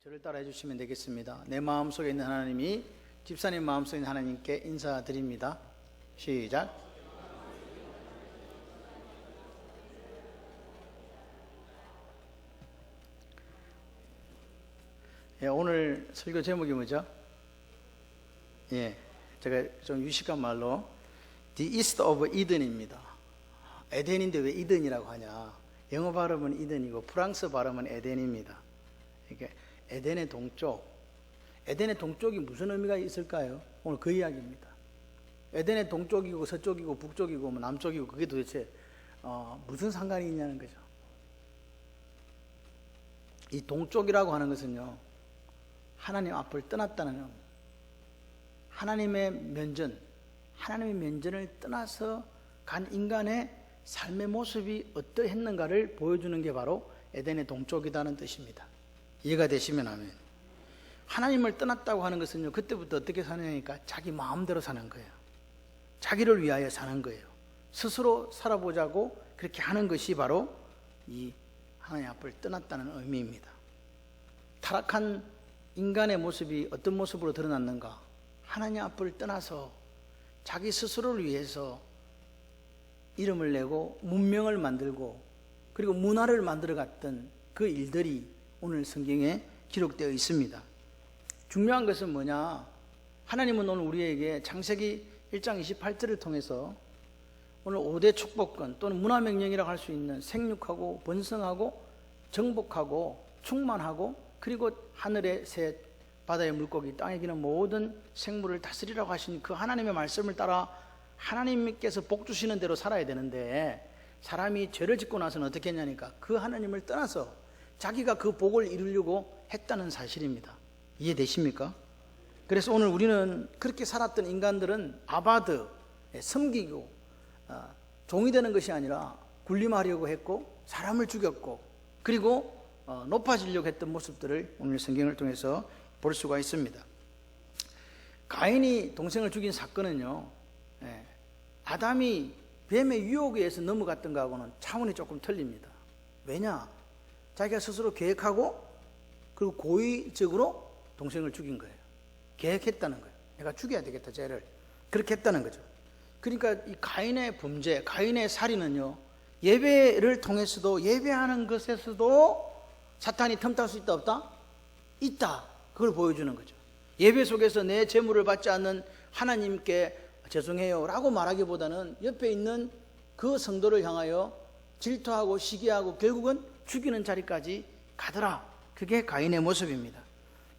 저를 따라해 주시면 되겠습니다. 내 마음속에 있는 하나님이 집사님 마음속에 있는 하나님께 인사드립니다. 시작. 오늘 설교 제목이 뭐죠? 제가 좀 유식한 말로 The East of Eden입니다. 에덴인데 왜 이든이라고 하냐? 영어 발음은 이든이고 프랑스 발음은 에덴입니다. 이게 에덴의 동쪽. 에덴의 동쪽이 무슨 의미가 있을까요? 오늘 그 이야기입니다. 에덴의 동쪽이고 서쪽이고 북쪽이고 남쪽이고 그게 도대체 무슨 상관이 있냐는 거죠. 이 동쪽이라고 하는 것은요, 하나님 앞을 떠났다는 의미. 하나님의 면전을 떠나서 간 인간의 삶의 모습이 어떠했는가를 보여주는 게 바로 에덴의 동쪽이라는 뜻입니다. 이해가 되시면 아멘. 하나님을 떠났다고 하는 것은요, 그때부터 어떻게 사느냐니까 자기 마음대로 사는 거예요. 자기를 위하여 사는 거예요. 스스로 살아보자고 그렇게 하는 것이 바로 이 하나님 앞을 떠났다는 의미입니다. 타락한 인간의 모습이 어떤 모습으로 드러났는가? 하나님 앞을 떠나서 자기 스스로를 위해서 이름을 내고 문명을 만들고 그리고 문화를 만들어 갔던 그 일들이 오늘 성경에 기록되어 있습니다. 중요한 것은 뭐냐? 하나님은 오늘 우리에게 창세기 1장 28절을 통해서 오늘 5대 축복권 또는 문화명령이라고 할 수 있는 생육하고 번성하고 정복하고 충만하고 그리고 하늘의 새, 바다의 물고기, 땅에 기는 모든 생물을 다스리라고 하신 그 하나님의 말씀을 따라 하나님께서 복 주시는 대로 살아야 되는데, 사람이 죄를 짓고 나서는 어떻게 했냐니까 그 하나님을 떠나서 자기가 그 복을 이루려고 했다는 사실입니다. 이해되십니까? 그래서 오늘 우리는 그렇게 살았던 인간들은 아바드, 섬기고 종이 되는 것이 아니라 군림하려고 했고 사람을 죽였고 그리고 높아지려고 했던 모습들을 오늘 성경을 통해서 볼 수가 있습니다. 가인이 동생을 죽인 사건은요, 아담이 뱀의 유혹에 의해서 넘어갔던 것하고는 차원이 조금 틀립니다. 왜냐? 자기가 스스로 계획하고 그리고 고의적으로 동생을 죽인 거예요. 계획했다는 거예요. 내가 죽여야 되겠다, 쟤를. 그렇게 했다는 거죠. 그러니까 이 가인의 범죄, 가인의 살인은요, 예배를 통해서도, 예배하는 것에서도 사탄이 틈탈 수 있다 없다? 있다. 그걸 보여주는 거죠. 예배 속에서 내 재물을 받지 않는 하나님께 죄송해요 라고 말하기보다는 옆에 있는 그 성도를 향하여 질투하고 시기하고 결국은 죽이는 자리까지 가더라. 그게 가인의 모습입니다.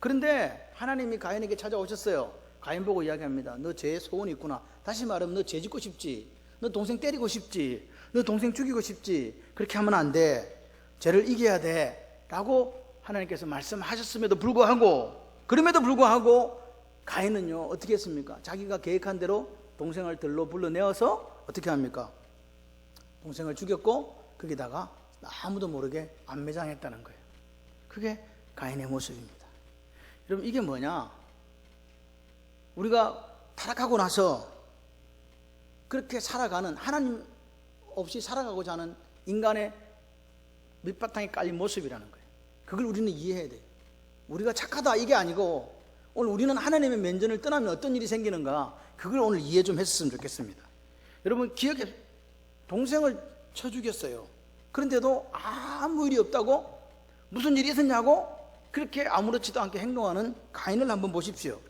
그런데 하나님이 가인에게 찾아오셨어요. 가인 보고 이야기합니다. 너 죄의 소원이 있구나. 다시 말하면 너 죄 짓고 싶지, 너 동생 때리고 싶지, 너 동생 죽이고 싶지. 그렇게 하면 안 돼. 죄를 이겨야 돼 라고 하나님께서 말씀하셨음에도 불구하고, 그럼에도 불구하고 가인은요 어떻게 했습니까? 자기가 계획한 대로 동생을 들로 불러내어서 어떻게 합니까? 동생을 죽였고 거기다가 아무도 모르게 안매장했다는 거예요. 그게 가인의 모습입니다. 여러분, 이게 뭐냐? 우리가 타락하고 나서 그렇게 살아가는, 하나님 없이 살아가고자 하는 인간의 밑바탕에 깔린 모습이라는 거예요. 그걸 우리는 이해해야 돼요. 우리가 착하다 이게 아니고, 오늘 우리는 하나님의 면전을 떠나면 어떤 일이 생기는가, 그걸 오늘 이해 좀 했으면 좋겠습니다. 여러분, 기억해, 동생을 쳐 죽였어요. 그런데도 아무 일이 없다고, 무슨 일이 있었냐고 그렇게 아무렇지도 않게 행동하는 가인을 한번 보십시오.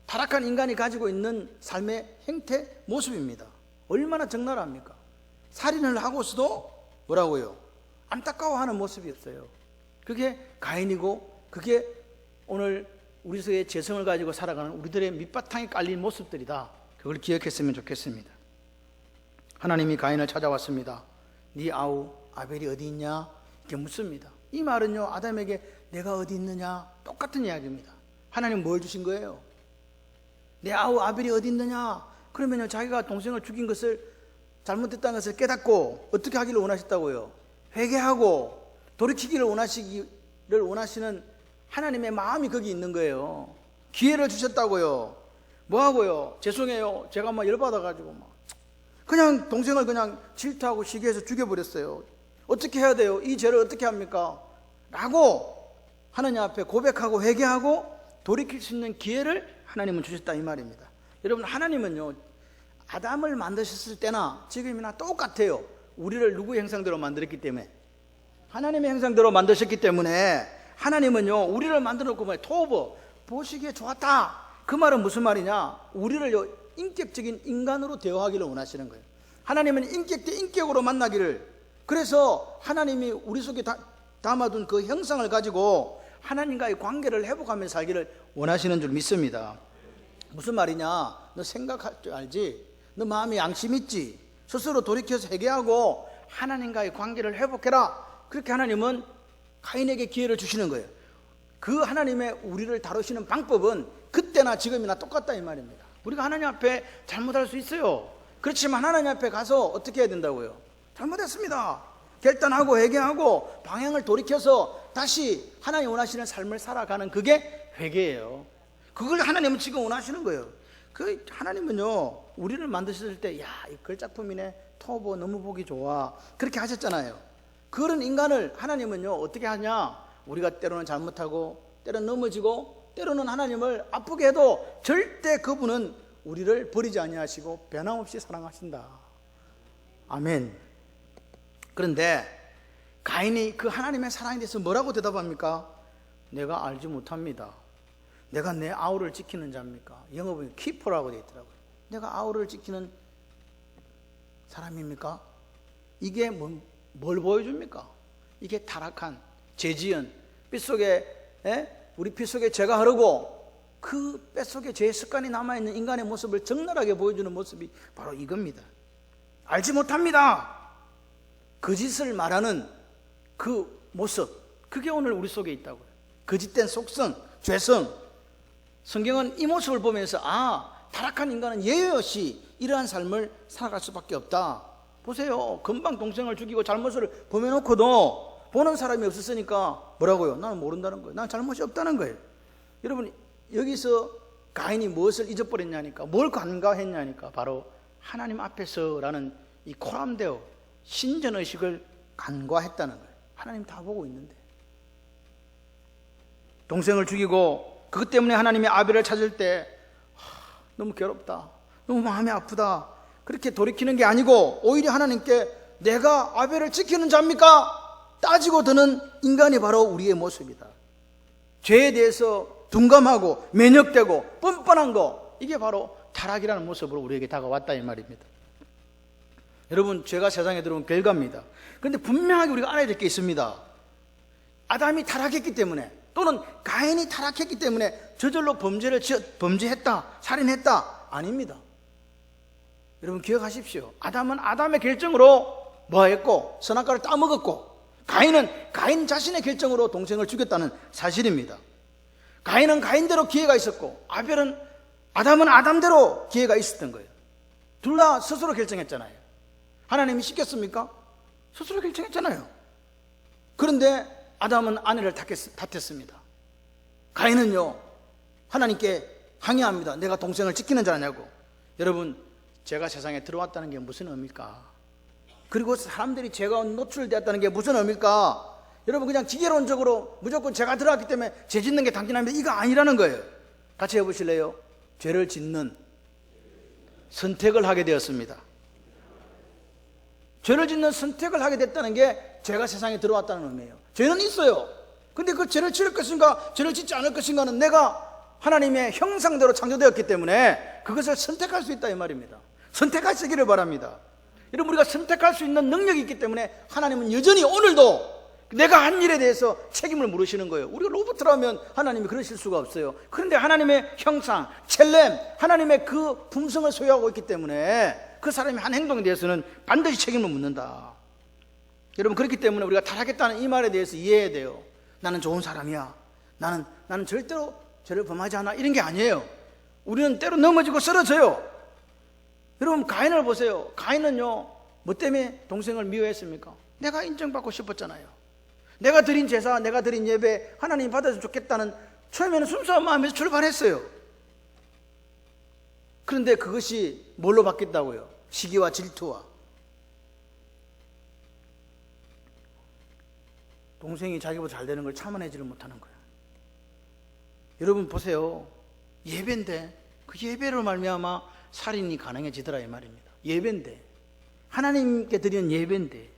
타락한 인간이 가지고 있는 삶의 행태, 모습입니다. 얼마나 적나라합니까? 살인을 하고서도 뭐라고요? 안타까워하는 모습이 없어요. 그게 가인이고, 그게 오늘 우리의 죄성을 가지고 살아가는 우리들의 밑바탕에 깔린 모습들이다. 그걸 기억했으면 좋겠습니다. 하나님이 가인을 찾아왔습니다. 네 아우 아벨이 어디 있냐? 이렇게 묻습니다. 이 말은요, 아담에게 내가 어디 있느냐 똑같은 이야기입니다. 하나님 뭘 주신 거예요? 내 아우 아벨이 어디 있느냐? 그러면요, 자기가 동생을 죽인 것을, 잘못했다는 것을 깨닫고 어떻게 하기를 원하셨다고요? 회개하고 돌이키기를 원하시는 하나님의 마음이 거기 있는 거예요. 기회를 주셨다고요. 뭐하고요? 죄송해요, 제가 막 열받아가지고 그냥 동생을 그냥 질투하고 시기해서 죽여버렸어요. 어떻게 해야 돼요? 이 죄를 어떻게 합니까? 라고 하나님 앞에 고백하고 회개하고 돌이킬 수 있는 기회를 하나님은 주셨다 이 말입니다. 여러분, 하나님은요 아담을 만드셨을 때나 지금이나 똑같아요. 우리를 누구의 형상대로 만들었기 때문에, 하나님의 형상대로 만드셨기 때문에 하나님은요 우리를 만들어 놓고 토브 보시기에 좋았다. 그 말은 무슨 말이냐? 우리를 인격적인 인간으로 대화하기를 원하시는 거예요. 하나님은 인격 대 인격으로 만나기를, 그래서 하나님이 우리 속에 담아둔 그 형상을 가지고 하나님과의 관계를 회복하면서 살기를 원하시는 줄 믿습니다. 무슨 말이냐? 너 생각할 줄 알지? 너 마음에 양심 있지? 스스로 돌이켜서 회개하고 하나님과의 관계를 회복해라. 그렇게 하나님은 가인에게 기회를 주시는 거예요. 그 하나님의 우리를 다루시는 방법은 그때나 지금이나 똑같다 이 말입니다. 우리가 하나님 앞에 잘못할 수 있어요. 그렇지만 하나님 앞에 가서 어떻게 해야 된다고요? 잘못했습니다. 결단하고 회개하고 방향을 돌이켜서 다시 하나님 원하시는 삶을 살아가는 그게 회개예요. 그걸 하나님은 지금 원하시는 거예요. 그 하나님은요 우리를 만드셨을 때, 야, 이 걸작품이네, 토보 너무 보기 좋아, 그렇게 하셨잖아요. 그런 인간을 하나님은요 어떻게 하냐? 우리가 때로는 잘못하고 때로는 넘어지고 때로는 하나님을 아프게 해도 절대 그분은 우리를 버리지 아니하시고 변함없이 사랑하신다. 아멘. 그런데 가인이 그 하나님의 사랑에 대해서 뭐라고 대답합니까? 내가 알지 못합니다. 내가 내 아우를 지키는 자입니까? 영어 보면 키퍼라고 되어 있더라고요. 내가 아우를 지키는 사람입니까? 이게 뭘 보여줍니까? 이게 타락한 죄지은 뼛속에, 우리 핏속에 죄가 흐르고 그 뼛속에 죄의 습관이 남아있는 인간의 모습을 적나라하게 보여주는 모습이 바로 이겁니다. 알지 못합니다. 거짓을 말하는 그 모습, 그게 오늘 우리 속에 있다고요. 거짓된 속성, 죄성. 성경은 이 모습을 보면서 타락한 인간은 예외 없이 이러한 삶을 살아갈 수밖에 없다. 보세요. 금방 동생을 죽이고 잘못을 범해놓고도 보는 사람이 없었으니까 뭐라고요? 나는 모른다는 거예요. 난 잘못이 없다는 거예요. 여러분, 여기서 가인이 무엇을 잊어버렸냐니까, 뭘 간과했냐니까, 바로 하나님 앞에서라는 이 코람데오 신전의식을 간과했다는 거예요. 하나님 다 보고 있는데. 동생을 죽이고 그것 때문에 하나님이 아벨을 찾을 때 너무 괴롭다, 너무 마음이 아프다, 그렇게 돌이키는 게 아니고 오히려 하나님께 내가 아벨을 지키는 자입니까? 따지고 드는 인간이 바로 우리의 모습이다. 죄에 대해서 둔감하고 면역되고 뻔뻔한 거, 이게 바로 타락이라는 모습으로 우리에게 다가왔다 이 말입니다. 여러분, 죄가 세상에 들어온 결과입니다. 그런데 분명하게 우리가 알아야 될 게 있습니다. 아담이 타락했기 때문에, 또는 가인이 타락했기 때문에 저절로 범죄했다, 살인했다, 아닙니다. 여러분 기억하십시오. 아담은 아담의 결정으로 뭐했고 선악과를 따먹었고, 가인은 가인 자신의 결정으로 동생을 죽였다는 사실입니다. 가인은 가인대로 기회가 있었고 아담은 아담대로 기회가 있었던 거예요. 둘 다 스스로 결정했잖아요. 하나님이 시켰습니까? 스스로 결정했잖아요. 그런데 아담은 아내를 탓했습니다. 가인은요 하나님께 항의합니다. 내가 동생을 지키는 자냐고. 여러분, 죄가 세상에 들어왔다는 게 무슨 의미일까? 그리고 사람들이 죄가 노출되었다는 게 무슨 의미일까? 여러분, 그냥 지게론적으로 무조건 죄가 들어왔기 때문에 죄 짓는 게 당연합니다, 이거 아니라는 거예요. 같이 해보실래요? 죄를 짓는 선택을 하게 되었습니다. 죄를 짓는 선택을 하게 됐다는 게 죄가 세상에 들어왔다는 의미예요. 죄는 있어요. 근데 그 죄를 지을 것인가 죄를 짓지 않을 것인가는 내가 하나님의 형상대로 창조되었기 때문에 그것을 선택할 수 있다 이 말입니다. 선택하시기를 바랍니다. 여러분, 우리가 선택할 수 있는 능력이 있기 때문에 하나님은 여전히 오늘도 내가 한 일에 대해서 책임을 물으시는 거예요. 우리가 로봇이라면 하나님이 그러실 수가 없어요. 그런데 하나님의 형상, 첼렘, 하나님의 그 품성을 소유하고 있기 때문에 그 사람이 한 행동에 대해서는 반드시 책임을 묻는다. 여러분, 그렇기 때문에 우리가 타락했다는 이 말에 대해서 이해해야 돼요. 나는 좋은 사람이야, 나는 절대로 죄를 범하지 않아, 이런 게 아니에요. 우리는 때로 넘어지고 쓰러져요. 여러분, 가인을 보세요. 가인은요 뭐 때문에 동생을 미워했습니까? 내가 인정받고 싶었잖아요. 내가 드린 제사, 내가 드린 예배 하나님 받아서 좋겠다는 처음에는 순수한 마음에서 출발했어요. 그런데 그것이 뭘로 바뀌었다고요? 시기와 질투와. 동생이 자기보다 잘 되는 걸 참아내지를 못하는 거예요. 여러분 보세요. 예배인데 그 예배로 말미암아 살인이 가능해지더라 이 말입니다. 예배인데, 하나님께 드리는 예배인데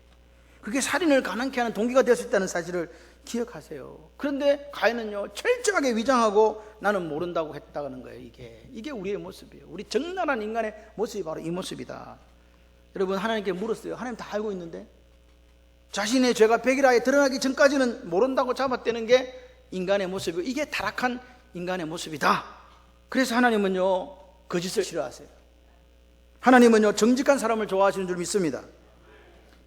그게 살인을 가능케 하는 동기가 될 수 있다는 사실을 기억하세요. 그런데 가인은요 철저하게 위장하고 나는 모른다고 했다는 거예요. 이게 우리의 모습이에요. 우리 적나라한 인간의 모습이 바로 이 모습이다. 여러분, 하나님께 물었어요. 하나님 다 알고 있는데 자신의 죄가 백일하에 드러나기 전까지는 모른다고 잡아떼는 게 인간의 모습이고, 이게 타락한 인간의 모습이다. 그래서 하나님은요 거짓을 싫어하세요. 하나님은요 정직한 사람을 좋아하시는 줄 믿습니다.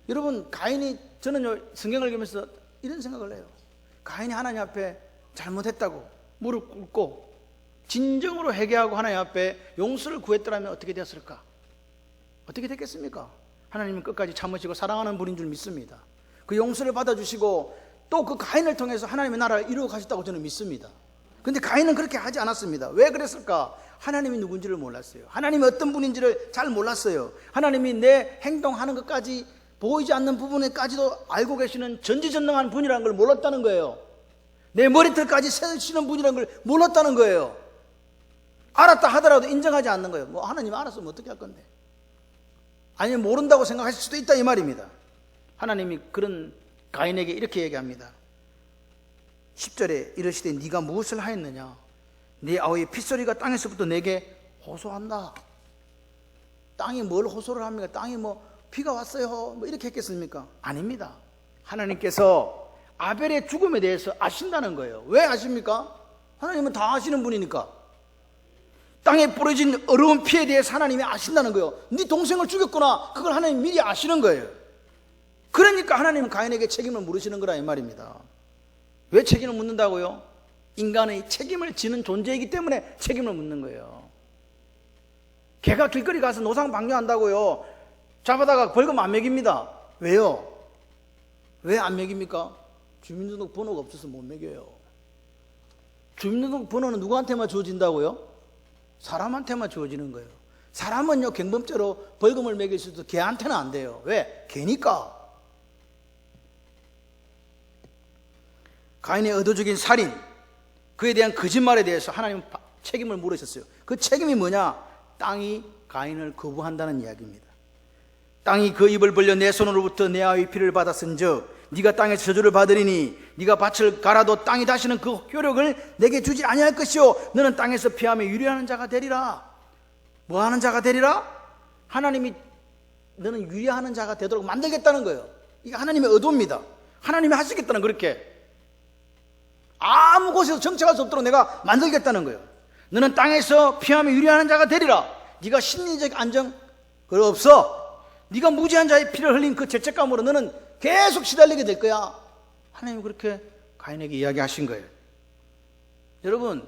여러분, 가인이, 저는요 성경을 읽으면서 이런 생각을 해요. 가인이 하나님 앞에 잘못했다고 무릎 꿇고 진정으로 회개하고 하나님 앞에 용서를 구했더라면 어떻게 되었을까? 어떻게 됐겠습니까? 하나님은 끝까지 참으시고 사랑하는 분인 줄 믿습니다. 그 용서를 받아주시고 또 그 가인을 통해서 하나님의 나라를 이루어 가셨다고 저는 믿습니다. 근데 가인은 그렇게 하지 않았습니다. 왜 그랬을까? 하나님이 누군지를 몰랐어요. 하나님이 어떤 분인지를 잘 몰랐어요. 하나님이 내 행동하는 것까지, 보이지 않는 부분에까지도 알고 계시는 전지전능한 분이라는 걸 몰랐다는 거예요. 내 머리털까지 세우시는 분이라는 걸 몰랐다는 거예요. 알았다 하더라도 인정하지 않는 거예요. 뭐 하나님 알았으면 어떻게 할 건데? 아니면 모른다고 생각하실 수도 있다 이 말입니다. 하나님이 그런 가인에게 이렇게 얘기합니다. 10절에 이르시되 네가 무엇을 하였느냐? 네 아우의 핏소리가 땅에서부터 내게 호소한다. 땅이 뭘 호소를 합니까? 땅이 뭐 비가 왔어요 뭐 이렇게 했겠습니까? 아닙니다. 하나님께서 아벨의 죽음에 대해서 아신다는 거예요. 왜 아십니까? 하나님은 다 아시는 분이니까. 땅에 뿌려진 어려운 피에 대해서 하나님이 아신다는 거예요. 네 동생을 죽였구나, 그걸 하나님 미리 아시는 거예요. 그러니까 하나님은 가인에게 책임을 물으시는 거라 이 말입니다. 왜 책임을 묻는다고요? 인간의 책임을 지는 존재이기 때문에 책임을 묻는 거예요. 개가 길거리 가서 노상 방뇨한다고요, 잡아다가 벌금 안 매깁니다. 왜요? 왜 안 매깁니까? 주민등록 번호가 없어서 못 매겨요. 주민등록 번호는 누구한테만 주어진다고요? 사람한테만 주어지는 거예요. 사람은요 경범죄로 벌금을 매길 수도 개한테는 안 돼요. 왜? 개니까. 가인의 얻어죽인 살인, 그에 대한 거짓말에 대해서 하나님은 책임을 물으셨어요. 그 책임이 뭐냐? 땅이 가인을 거부한다는 이야기입니다. 땅이 그 입을 벌려 내 손으로부터 내 아의 피를 받았은즉 네가 땅에서 저주를 받으리니 네가 밭을 갈아도 땅이 다시는 그 효력을 내게 주지 아니할 것이요 너는 땅에서 피하며 유리하는 자가 되리라. 뭐 하는 자가 되리라? 하나님이 너는 유리하는 자가 되도록 만들겠다는 거예요. 이게 하나님의 의도입니다. 하나님이 하시겠다는, 그렇게 아무 곳에서 정착할 수 없도록 내가 만들겠다는 거예요. 너는 땅에서 피하며 유리하는 자가 되리라. 네가 심리적 안정 그거 없어. 네가 무지한 자의 피를 흘린 그 죄책감으로 너는 계속 시달리게 될 거야. 하나님이 그렇게 가인에게 이야기하신 거예요. 여러분,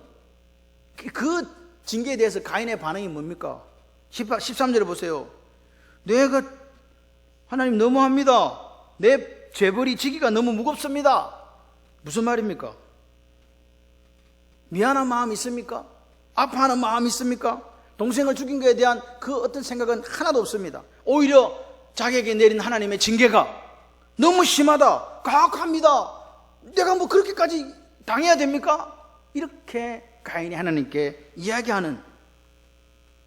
그 징계에 대해서 가인의 반응이 뭡니까? 13절에 보세요. 내가 하나님 너무합니다. 내 죄벌이 지기가 너무 무겁습니다. 무슨 말입니까? 미안한 마음이 있습니까? 아파하는 마음이 있습니까? 동생을 죽인 것에 대한 그 어떤 생각은 하나도 없습니다. 오히려 자기에게 내린 하나님의 징계가 너무 심하다, 가혹합니다. 내가 뭐 그렇게까지 당해야 됩니까? 이렇게 가인이 하나님께 이야기하는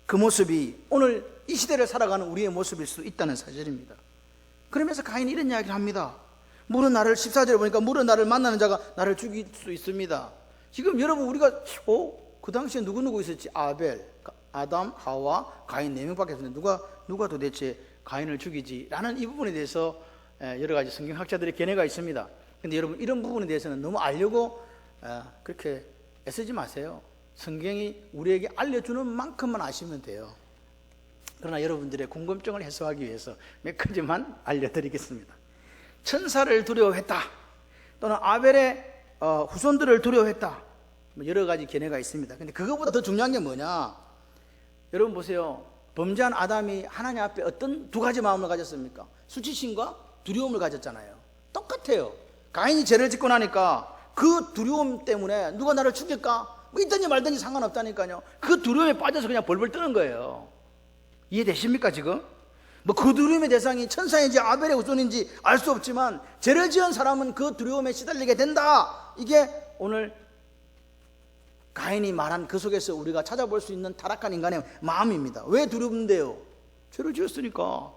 그 모습이 오늘 이 시대를 살아가는 우리의 모습일 수 있다는 사실입니다. 그러면서 가인이 이런 이야기를 합니다. 물은 나를, 14절에 보니까 물은 나를 만나는 자가 나를 죽일 수 있습니다. 지금 여러분, 우리가 그 당시에 누구 있었지? 아벨, 아담, 하와, 가인 4명밖에 없는데 누가 도대체 가인을 죽이지? 라는 이 부분에 대해서 여러 가지 성경학자들의 견해가 있습니다. 근데 여러분, 이런 부분에 대해서는 너무 알려고 그렇게 애쓰지 마세요. 성경이 우리에게 알려주는 만큼만 아시면 돼요. 그러나 여러분들의 궁금증을 해소하기 위해서 몇 가지만 알려드리겠습니다. 천사를 두려워했다, 또는 아벨의 후손들을 두려워했다, 여러 가지 견해가 있습니다. 근데 그것보다 더 중요한 게 뭐냐? 여러분 보세요. 범죄한 아담이 하나님 앞에 어떤 두 가지 마음을 가졌습니까? 수치심과 두려움을 가졌잖아요. 똑같아요. 가인이 죄를 짓고 나니까 그 두려움 때문에 누가 나를 죽일까? 뭐 있든지 말든지 상관없다니까요. 그 두려움에 빠져서 그냥 벌벌 떠는 거예요. 이해되십니까 지금? 뭐 그 두려움의 대상이 천사인지 아벨의 후손인지 알 수 없지만 죄를 지은 사람은 그 두려움에 시달리게 된다. 이게 오늘 가인이 말한 그 속에서 우리가 찾아볼 수 있는 타락한 인간의 마음입니다. 왜 두렵는데요? 죄를 지었으니까.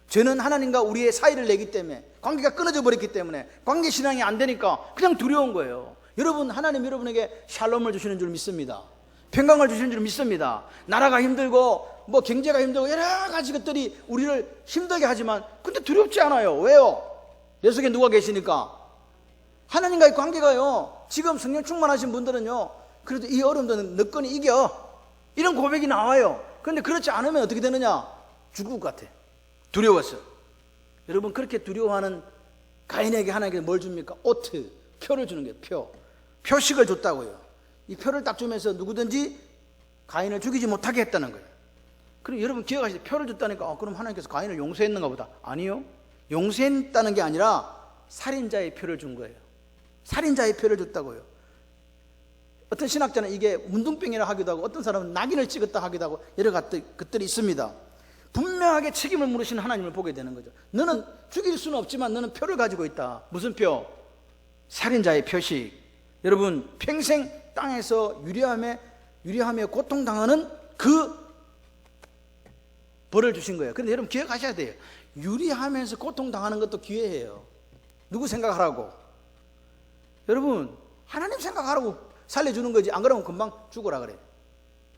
죄는 하나님과 우리의 사이를 내기 때문에, 관계가 끊어져 버렸기 때문에, 관계 신앙이 안 되니까 그냥 두려운 거예요. 여러분, 하나님 여러분에게 샬롬을 주시는 줄 믿습니다. 평강을 주시는 줄 믿습니다. 나라가 힘들고 뭐 경제가 힘들고 여러 가지 것들이 우리를 힘들게 하지만 근데 두렵지 않아요. 왜요? 내 속에 누가 계시니까? 하나님과의 관계가요, 지금 성령 충만하신 분들은요, 그래도 이 어려움들은 너건이 이겨, 이런 고백이 나와요. 그런데 그렇지 않으면 어떻게 되느냐? 죽을 것 같아. 두려워서. 여러분, 그렇게 두려워하는 가인에게 하나님께서 뭘 줍니까? 오트, 표를 주는 거예요. 표식을 줬다고요. 이 표를 딱 주면서 누구든지 가인을 죽이지 못하게 했다는 거예요. 그럼 여러분 기억하시죠? 표를 줬다니까 그럼 하나님께서 가인을 용서했는가 보다. 아니요, 용서했다는 게 아니라 살인자의 표를 준 거예요. 살인자의 표를 줬다고요. 어떤 신학자는 이게 문둥병이라 하기도 하고, 어떤 사람은 낙인을 찍었다 하기도 하고, 여러 것들이 있습니다. 분명하게 책임을 물으시는 하나님을 보게 되는 거죠. 너는 죽일 수는 없지만 너는 표를 가지고 있다. 무슨 표? 살인자의 표식. 여러분, 평생 땅에서 유리함에 고통당하는 그 벌을 주신 거예요. 그런데 여러분 기억하셔야 돼요. 유리하면서 고통당하는 것도 기회예요. 누구 생각하라고? 여러분, 하나님 생각하라고 살려주는 거지. 안 그러면 금방 죽어라 그래.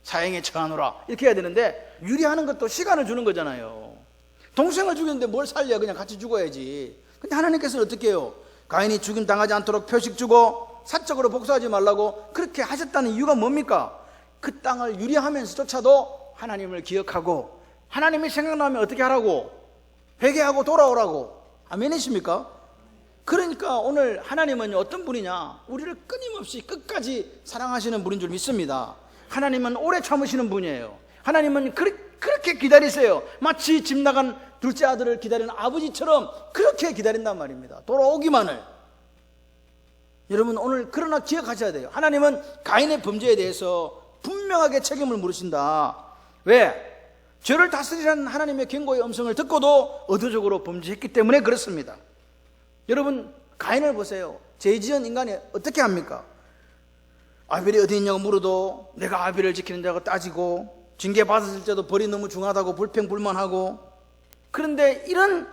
사형에 처하노라 이렇게 해야 되는데, 유리하는 것도 시간을 주는 거잖아요. 동생을 죽였는데 뭘 살려? 그냥 같이 죽어야지. 근데 하나님께서는 어떻게 해요? 가인이 죽임 당하지 않도록 표식 주고 사적으로 복수하지 말라고 그렇게 하셨다는 이유가 뭡니까? 그 땅을 유리하면서조차도 하나님을 기억하고, 하나님이 생각나면 어떻게 하라고? 회개하고 돌아오라고. 아멘이십니까? 그러니까 오늘 하나님은 어떤 분이냐? 우리를 끊임없이 끝까지 사랑하시는 분인 줄 믿습니다. 하나님은 오래 참으시는 분이에요. 하나님은 그렇게 기다리세요. 마치 집 나간 둘째 아들을 기다리는 아버지처럼 그렇게 기다린단 말입니다. 돌아오기만을. 여러분, 오늘 그러나 기억하셔야 돼요. 하나님은 가인의 범죄에 대해서 분명하게 책임을 물으신다. 왜? 죄를 다스리라는 하나님의 경고의 음성을 듣고도 의도적으로 범죄했기 때문에 그렇습니다. 여러분, 가인을 보세요. 죄 지은 인간이 어떻게 합니까? 아벨이 어디 있냐고 물어도 내가 아벨을 지키는 자고 따지고, 징계 받았을 때도 벌이 너무 중하다고 불평불만하고. 그런데 이런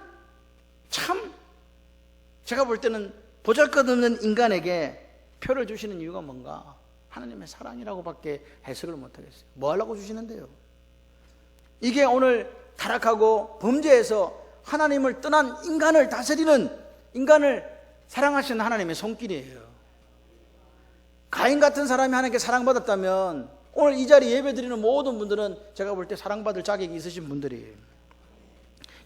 참 제가 볼 때는 보잘것없는 인간에게 표를 주시는 이유가 뭔가? 하나님의 사랑이라고밖에 해석을 못하겠어요. 뭐 하려고 주시는데요? 이게 오늘 타락하고 범죄에서 하나님을 떠난 인간을 다스리는, 인간을 사랑하시는 하나님의 손길이에요. 가인 같은 사람이 하나님께 사랑받았다면 오늘 이 자리에 예배드리는 모든 분들은 제가 볼 때 사랑받을 자격이 있으신 분들이에요.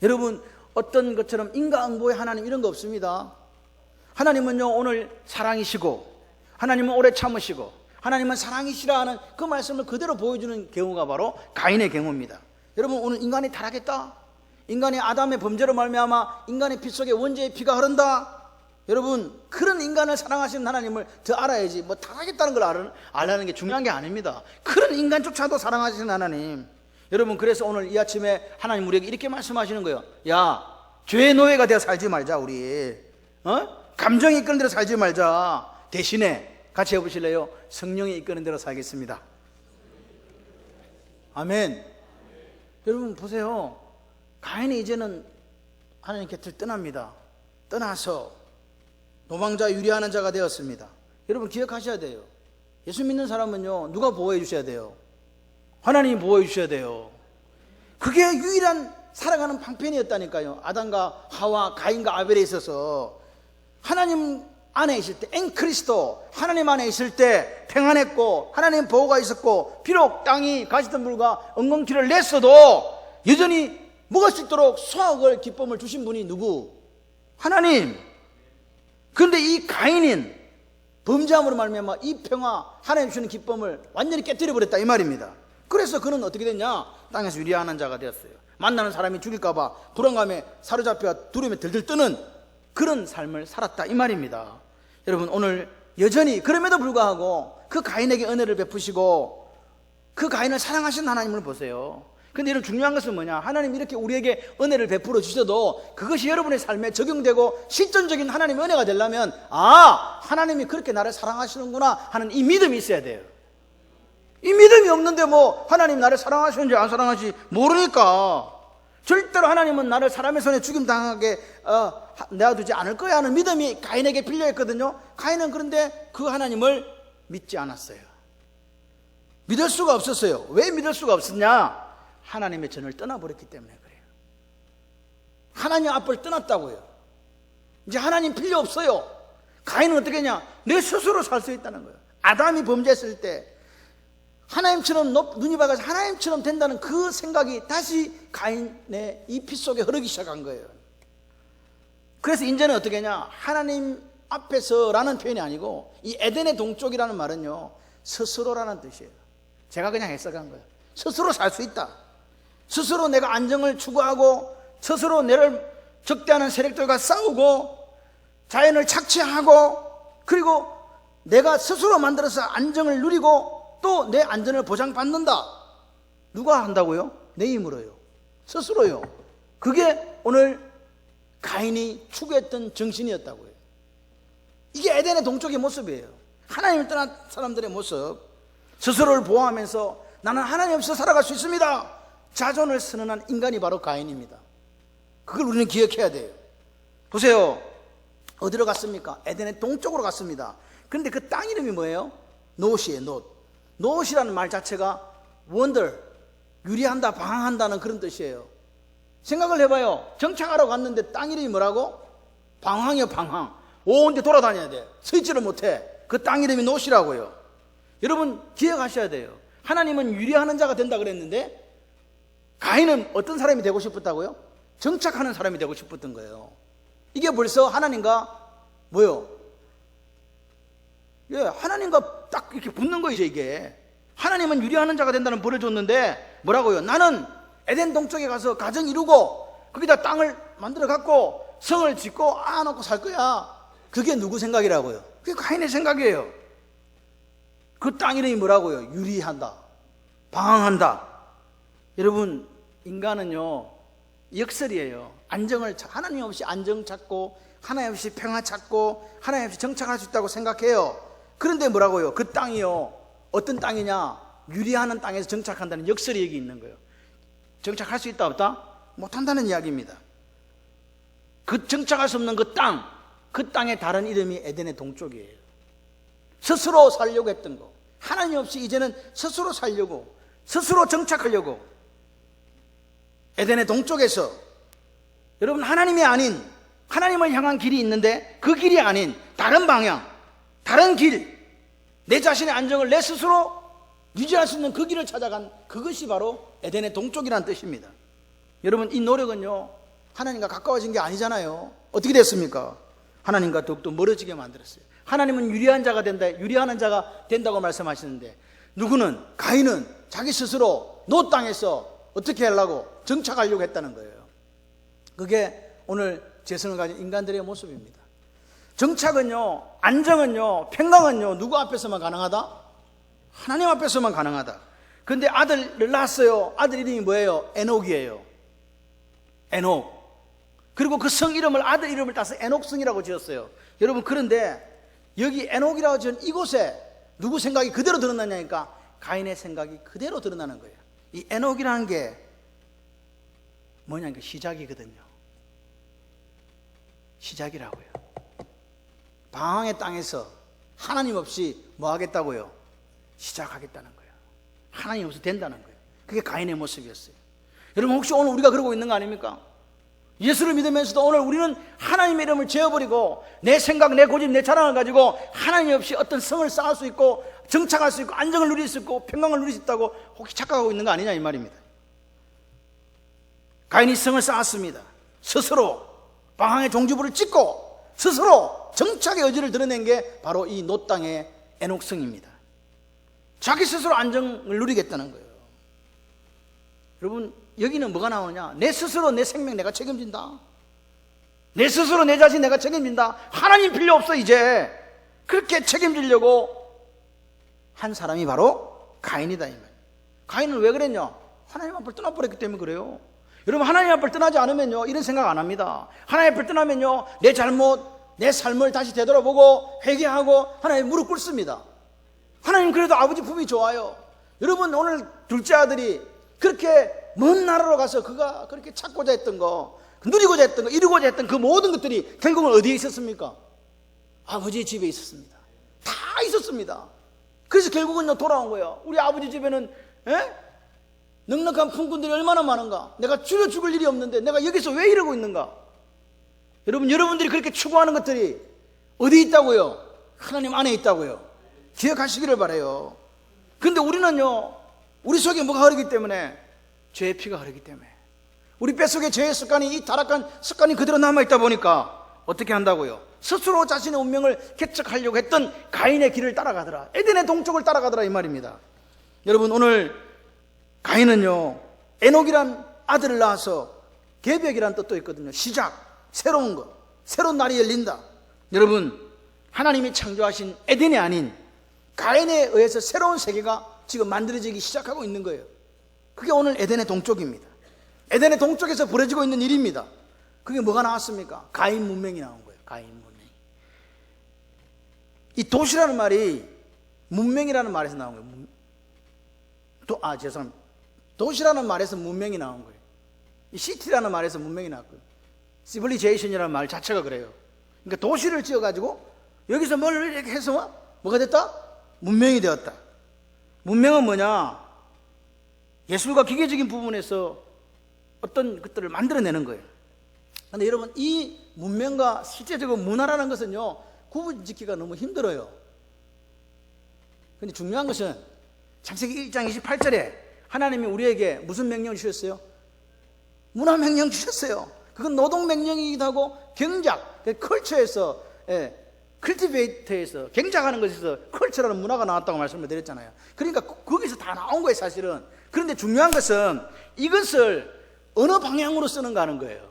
여러분, 어떤 것처럼 인과응보의 하나님 이런 거 없습니다. 하나님은요, 오늘 사랑이시고, 하나님은 오래 참으시고, 하나님은 사랑이시라 하는 그 말씀을 그대로 보여주는 경우가 바로 가인의 경우입니다. 여러분, 오늘 인간이 타락했다, 인간이 아담의 범죄로 말미암아 인간의 피 속에 원죄의 피가 흐른다, 여러분, 그런 인간을 사랑하시는 하나님을 더 알아야지 뭐 타락했다는 걸 알라는 게 중요한 게 아닙니다. 그런 인간조차도 사랑하시는 하나님. 여러분, 그래서 오늘 이 아침에 하나님 우리에게 이렇게 말씀하시는 거예요. 야, 죄의 노예가 되어 살지 말자. 우리 감정이 이끄는 대로 살지 말자. 대신에 같이 해보실래요? 성령이 이끄는 대로 살겠습니다. 아멘. 여러분 보세요. 가인이 이제는 하나님 곁을 떠납니다. 떠나서 도망자 유리하는 자가 되었습니다. 여러분 기억하셔야 돼요. 예수 믿는 사람은요, 누가 보호해 주셔야 돼요? 하나님이 보호해 주셔야 돼요. 그게 유일한 살아가는 방편이었다니까요. 아담과 하와, 가인과 아벨에 있어서 하나님 안에 있을 때, 엔크리스도 하나님 안에 있을 때 평안했고, 하나님 보호가 있었고, 비록 땅이 가시던 물과 엉겅퀴를 냈어도 여전히 먹을 수 있도록 수확을 기쁨을 주신 분이 누구? 하나님. 그런데 이 가인은 범죄함으로 말미암아 이 평화, 하나님 주시는 기쁨을 완전히 깨뜨려 버렸다 이 말입니다. 그래서 그는 어떻게 됐냐? 땅에서 유리하는 자가 되었어요. 만나는 사람이 죽일까 봐 불안감에 사로잡혀 두려움에 들들 뜨는 그런 삶을 살았다 이 말입니다. 여러분, 오늘 여전히 그럼에도 불구하고 그 가인에게 은혜를 베푸시고 그 가인을 사랑하시는 하나님을 보세요. 근데 이런 중요한 것은 뭐냐? 하나님 이렇게 우리에게 은혜를 베풀어 주셔도 그것이 여러분의 삶에 적용되고 실존적인 하나님의 은혜가 되려면 하나님이 그렇게 나를 사랑하시는구나 하는 이 믿음이 있어야 돼요. 이 믿음이 없는데 뭐 하나님 나를 사랑하시는지 안 사랑하시는지 모르니까 절대로 하나님은 나를 사람의 손에 죽임당하게 내어두지 않을 거야 하는 믿음이 가인에게 필요했거든요. 가인은 그런데 그 하나님을 믿지 않았어요. 믿을 수가 없었어요. 왜 믿을 수가 없었냐? 하나님의 전을 떠나버렸기 때문에 그래요. 하나님 앞을 떠났다고요. 이제 하나님 필요 없어요. 가인은 어떻게 했냐? 내 스스로 살 수 있다는 거예요. 아담이 범죄했을 때 하나님처럼 눈이 밝아서 하나님처럼 된다는 그 생각이 다시 가인의 이 피 속에 흐르기 시작한 거예요. 그래서 이제는 어떻게 했냐? 하나님 앞에서라는 표현이 아니고 이 에덴의 동쪽이라는 말은요, 스스로라는 뜻이에요. 제가 그냥 해석한 거예요. 스스로 살 수 있다. 스스로 내가 안정을 추구하고 스스로 내를 적대하는 세력들과 싸우고 자연을 착취하고 그리고 내가 스스로 만들어서 안정을 누리고 또 내 안전을 보장받는다. 누가 한다고요? 내 힘으로요. 스스로요. 그게 오늘 가인이 추구했던 정신이었다고요. 이게 에덴의 동쪽의 모습이에요. 하나님을 떠난 사람들의 모습. 스스로를 보호하면서 나는 하나님 없이 살아갈 수 있습니다. 자존을 선언한 인간이 바로 가인입니다. 그걸 우리는 기억해야 돼요. 보세요. 어디로 갔습니까? 에덴의 동쪽으로 갔습니다. 그런데 그 땅 이름이 뭐예요? 놋이에요. 놋. 놋이라는 말 자체가 wonder, 유리한다, 방황한다는 그런 뜻이에요. 생각을 해봐요. 정착하러 갔는데 땅 이름이 뭐라고? 방황이요, 방황. 온데 돌아다녀야 돼. 서 있지를 못해. 그 땅 이름이 놋이라고요. 여러분 기억하셔야 돼요. 하나님은 유리하는 자가 된다 그랬는데 가인은 어떤 사람이 되고 싶었다고요? 정착하는 사람이 되고 싶었던 거예요. 이게 벌써 하나님과 뭐요? 하나님과 딱 이렇게 붙는 거죠. 이게 하나님은 유리하는 자가 된다는 벌을 줬는데 뭐라고요? 나는 에덴 동쪽에 가서 가정 이루고 거기다 땅을 만들어 갖고 성을 짓고 놓고 살 거야. 그게 누구 생각이라고요? 그게 가인의 생각이에요. 그 땅 이름이 뭐라고요? 유리한다, 방황한다. 여러분 인간은요 역설이에요. 하나님 없이 안정 찾고 하나님 없이 평화 찾고 하나님 없이 정착할 수 있다고 생각해요. 그런데 뭐라고요? 그 땅이요 어떤 땅이냐? 유리하는 땅에서 정착한다는 역설이 여기 있는 거예요. 정착할 수 있다 없다? 못한다는 이야기입니다. 그 정착할 수 없는 그 땅의 다른 이름이 에덴의 동쪽이에요. 스스로 살려고 했던 거. 하나님 없이 이제는 스스로 살려고, 스스로 정착하려고. 에덴의 동쪽에서 여러분 하나님이 아닌 하나님을 향한 길이 있는데 그 길이 아닌 다른 방향, 다른 길, 내 자신의 안정을 내 스스로 유지할 수 있는 그 길을 찾아간 그것이 바로 에덴의 동쪽이라는 뜻입니다. 여러분 이 노력은요 하나님과 가까워진 게 아니잖아요. 어떻게 됐습니까? 하나님과 더욱더 멀어지게 만들었어요. 하나님은 유리한 자가 된다, 유리하는 자가 된다고 말씀하시는데 누구는? 가인은 자기 스스로 놋 땅에서 어떻게 하려고? 정착하려고 했다는 거예요. 그게 오늘 재성을 가진 인간들의 모습입니다. 정착은요, 안정은요, 평강은요 누구 앞에서만 가능하다? 하나님 앞에서만 가능하다. 근데 아들을 낳았어요. 아들 이름이 뭐예요? 에녹이에요. 에녹. 그리고 그 성 이름을 아들 이름을 따서 에녹성이라고 지었어요. 여러분 그런데 여기 에녹이라고 지은 이곳에 누구 생각이 그대로 드러나냐니까 가인의 생각이 그대로 드러나는 거예요. 이 에녹이라는 게 뭐냐니까 시작이거든요. 시작이라고요. 방황의 땅에서 하나님 없이 뭐 하겠다고요? 시작하겠다는 거예요. 하나님 없이 된다는 거예요. 그게 가인의 모습이었어요. 여러분 혹시 오늘 우리가 그러고 있는 거 아닙니까? 예수를 믿으면서도 오늘 우리는 하나님의 이름을 지어버리고 내 생각, 내 고집, 내 자랑을 가지고 하나님 없이 어떤 성을 쌓을 수 있고 정착할 수 있고 안정을 누릴 수 있고 평강을 누릴 수 있다고 혹시 착각하고 있는 거 아니냐 이 말입니다. 가인이 성을 쌓았습니다. 스스로 방황의 종지부를 찍고 스스로 정착의 의지를 드러낸 게 바로 이 놋 땅의 에녹성입니다. 자기 스스로 안정을 누리겠다는 거예요. 여러분 여기는 뭐가 나오느냐? 내 스스로 내 생명 내가 책임진다. 내 스스로 내 자신 내가 책임진다. 하나님 필요 없어 이제. 그렇게 책임지려고 한 사람이 바로 가인이다 이 말. 가인은 왜 그랬냐? 하나님 앞을 떠나버렸기 때문에 그래요. 여러분, 하나님 앞을 떠나지 않으면요 이런 생각 안 합니다. 하나님 앞을 떠나면요 내 잘못, 내 삶을 다시 되돌아보고 회개하고 하나님 무릎 꿇습니다. 하나님 그래도 아버지 품이 좋아요. 여러분, 오늘 둘째 아들이 그렇게 먼 나라로 가서 그가 그렇게 찾고자 했던 거, 누리고자 했던 거, 이루고자 했던 그 모든 것들이 결국은 어디에 있었습니까? 아버지의 집에 있었습니다. 다 있었습니다. 그래서 결국은 돌아온 거예요. 우리 아버지 집에는 넉넉한 품꾼들이 얼마나 많은가. 내가 줄여 죽을 일이 없는데 내가 여기서 왜 이러고 있는가. 여러분, 여러분들이 그렇게 추구하는 것들이 어디 있다고요? 하나님 안에 있다고요. 기억하시기를 바라요. 근데 우리는요, 우리 속에 뭐가 흐르기 때문에? 죄의 피가 흐르기 때문에. 우리 뱃속에 죄의 습관이, 이 타락한 습관이 그대로 남아있다 보니까 어떻게 한다고요? 스스로 자신의 운명을 개척하려고 했던 가인의 길을 따라가더라. 에덴의 동쪽을 따라가더라, 이 말입니다. 여러분, 오늘 가인은요 에녹이란 아들을 낳아서 개벽이란 뜻도 있거든요. 시작, 새로운 것, 새로운 날이 열린다. 여러분, 하나님이 창조하신 에덴이 아닌 가인에 의해서 새로운 세계가 지금 만들어지기 시작하고 있는 거예요. 그게 오늘 에덴의 동쪽입니다. 에덴의 동쪽에서 벌어지고 있는 일입니다. 그게 뭐가 나왔습니까? 가인 문명이 나온 거예요. 가인 문명. 이 도시라는 말이 문명이라는 말에서 나온 거예요. 죄송합니다. 도시라는 말에서 문명이 나온 거예요. 이 시티라는 말에서 문명이 나왔고요. 시빌리제이션이라는 말 자체가 그래요. 그러니까 도시를 지어가지고 여기서 뭘 이렇게 해서 뭐가 됐다? 문명이 되었다. 문명은 뭐냐? 예술과 기계적인 부분에서 어떤 것들을 만들어내는 거예요. 그런데 여러분, 이 문명과 실제적으로 문화라는 것은요 구분짓기가 너무 힘들어요. 그런데 중요한 것은 창세기 1장 28절에 하나님이 우리에게 무슨 명령을 주셨어요? 문화 명령 주셨어요. 그건 노동 명령이기도 하고 경작, 컬처에서, 컬티베이터에서, 경작하는 것에서 컬처라는 문화가 나왔다고 말씀을 드렸잖아요. 그러니까 거기서 다 나온 거예요, 사실은. 그런데 중요한 것은 이것을 어느 방향으로 쓰는가 하는 거예요.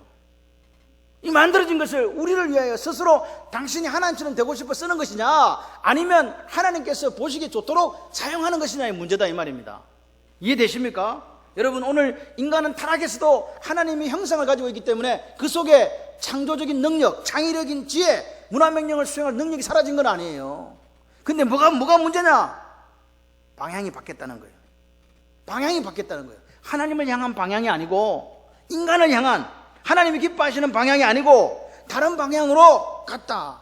이 만들어진 것을 우리를 위하여 스스로 당신이 하나님처럼 되고 싶어 쓰는 것이냐, 아니면 하나님께서 보시기 좋도록 사용하는 것이냐의 문제다, 이 말입니다. 이해되십니까? 여러분, 오늘 인간은 타락에서도 하나님의 형상을 가지고 있기 때문에 그 속에 창조적인 능력, 창의력인 지혜, 문화명령을 수행할 능력이 사라진 건 아니에요. 근데 뭐가 문제냐? 방향이 바뀌었다는 거예요. 방향이 바뀌었다는 거예요. 하나님을 향한 방향이 아니고 인간을 향한, 하나님이 기뻐하시는 방향이 아니고 다른 방향으로 갔다.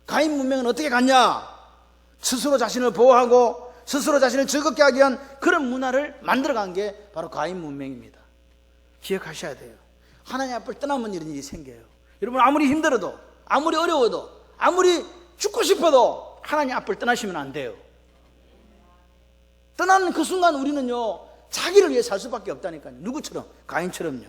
가인 문명은 어떻게 갔냐? 스스로 자신을 보호하고 스스로 자신을 즐겁게 하기 위한 그런 문화를 만들어간 게 바로 가인 문명입니다. 기억하셔야 돼요. 하나님 앞을 떠나면 이런 일이 생겨요. 여러분, 아무리 힘들어도, 아무리 어려워도, 아무리 죽고 싶어도 하나님 앞을 떠나시면 안 돼요. 떠나는 그 순간 우리는요 자기를 위해 살 수밖에 없다니까요. 누구처럼? 가인처럼요.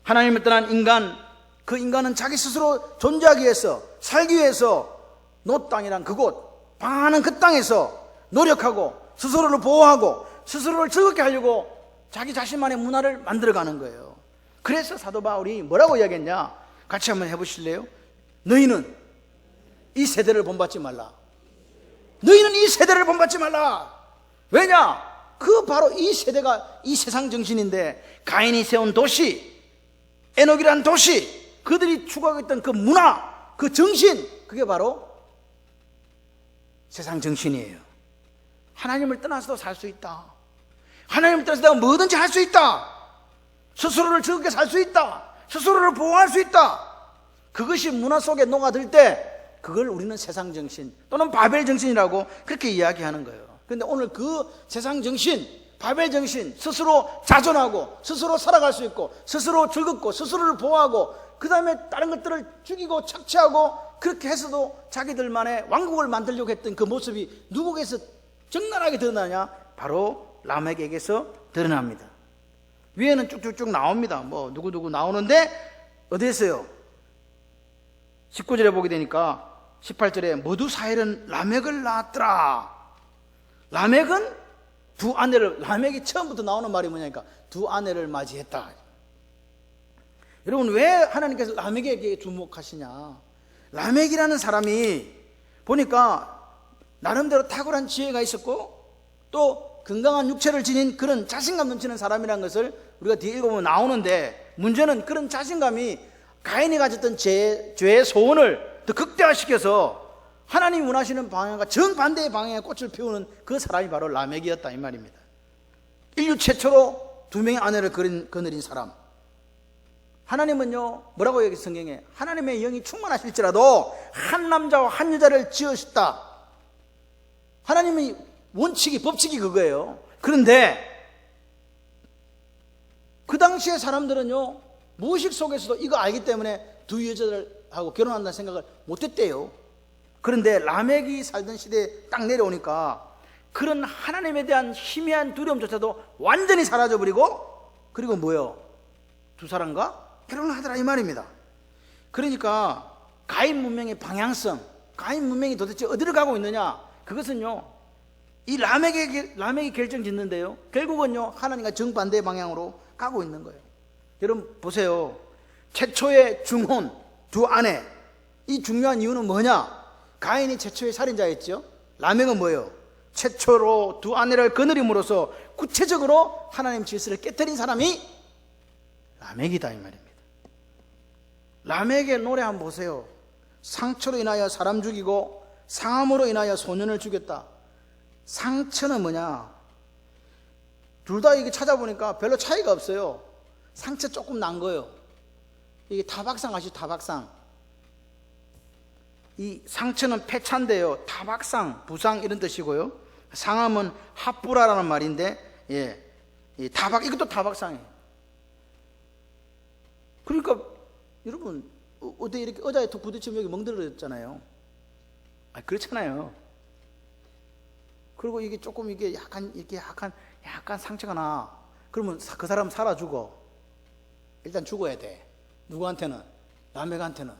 하나님을 떠난 인간, 그 인간은 자기 스스로 존재하기 위해서, 살기 위해서 노 땅이란 그곳, 방황하는 그 땅에서 노력하고 스스로를 보호하고 스스로를 즐겁게 하려고 자기 자신만의 문화를 만들어가는 거예요. 그래서 사도 바울이 뭐라고 이야기했냐? 같이 한번 해보실래요? 너희는 이 세대를 본받지 말라. 너희는 이 세대를 본받지 말라. 왜냐? 그 바로 이 세대가 이 세상 정신인데, 가인이 세운 도시, 에녹이란 도시, 그들이 추구하고 그 문화, 그 정신, 그게 바로 세상 정신이에요. 하나님을 떠나서도 살 수 있다. 하나님을 떠나서 뭐든지 할 수 있다. 스스로를 즐겁게 살 수 있다. 스스로를 보호할 수 있다. 그것이 문화 속에 녹아들 때 그걸 우리는 세상 정신 또는 바벨 정신이라고 그렇게 이야기하는 거예요. 그런데 오늘 그 세상 정신, 바벨 정신, 스스로 자존하고 스스로 살아갈 수 있고 스스로 즐겁고 스스로를 보호하고 그 다음에 다른 것들을 죽이고 착취하고 그렇게 해서도 자기들만의 왕국을 만들려고 했던 그 모습이 누구에게서 적나라하게 드러나냐? 바로 라멕에게서 드러납니다. 위에는 쭉쭉쭉 나옵니다. 뭐 누구누구 나오는데 어디에서요? 19절에 보게 되니까 18절에 머두사엘은 라멕을 낳았더라. 라멕은 두 아내를, 라멕이 처음부터 나오는 말이 뭐냐니까 두 아내를 맞이했다. 여러분, 왜 하나님께서 라멕에게 주목하시냐? 라멕이라는 사람이 보니까 나름대로 탁월한 지혜가 있었고 또 건강한 육체를 지닌 그런 자신감 넘치는 사람이라는 것을 우리가 뒤에 읽어보면 나오는데, 문제는 그런 자신감이 가인이 가졌던 죄의 소원을 더 극대화시켜서 하나님이 원하시는 방향과 정반대의 방향에 꽃을 피우는 그 사람이 바로 라멕이었다 이 말입니다. 인류 최초로 2명의 아내를 거느린 사람. 하나님은요 뭐라고 여기 성경에, 하나님의 영이 충만하실지라도 한 남자와 한 여자를 지으셨다. 하나님의 원칙이, 법칙이 그거예요. 그런데 그 당시의 사람들은요 무의식 속에서도 이거 알기 때문에 두 여자들하고 결혼한다는 생각을 못했대요. 그런데 라멕이 살던 시대에 딱 내려오니까 그런 하나님에 대한 희미한 두려움조차도 완전히 사라져버리고, 그리고 뭐요? 두 사람과 결혼을 하더라 이 말입니다. 그러니까 가인 문명의 방향성, 가인 문명이 도대체 어디로 가고 있느냐, 그것은요 이 라멕이 결정짓는데요 결국은요 하나님과 정반대의 방향으로 가고 있는 거예요. 여러분 보세요. 최초의 중혼 두 아내, 이 중요한 이유는 뭐냐? 가인이 최초의 살인자였죠. 라멕은 뭐예요? 최초로 두 아내를 거느림으로써 구체적으로 하나님 질서를 깨뜨린 사람이 라멕이다 이 말입니다. 라멕의 노래 한번 보세요. 상처로 인하여 사람 죽이고 상함으로 인하여 소년을 죽였다. 상처는 뭐냐? 둘 다 이게 찾아보니까 별로 차이가 없어요. 상처 조금 난 거예요. 이게 타박상 아시죠? 타박상. 이 상처는 폐차인데요 타박상, 부상 이런 뜻이고요. 상함은 합부라라는 말인데, 이 타박, 이것도 타박상이에요. 그러니까 여러분 어디 이렇게 의자에 툭 부딪히면 여기 멍들어졌잖아요. 그렇잖아요. 그리고 이게 조금 이게 약간 상처가 나. 그러면 그 사람 살아 죽어. 일단 죽어야 돼. 누구한테는? 라멕한테는.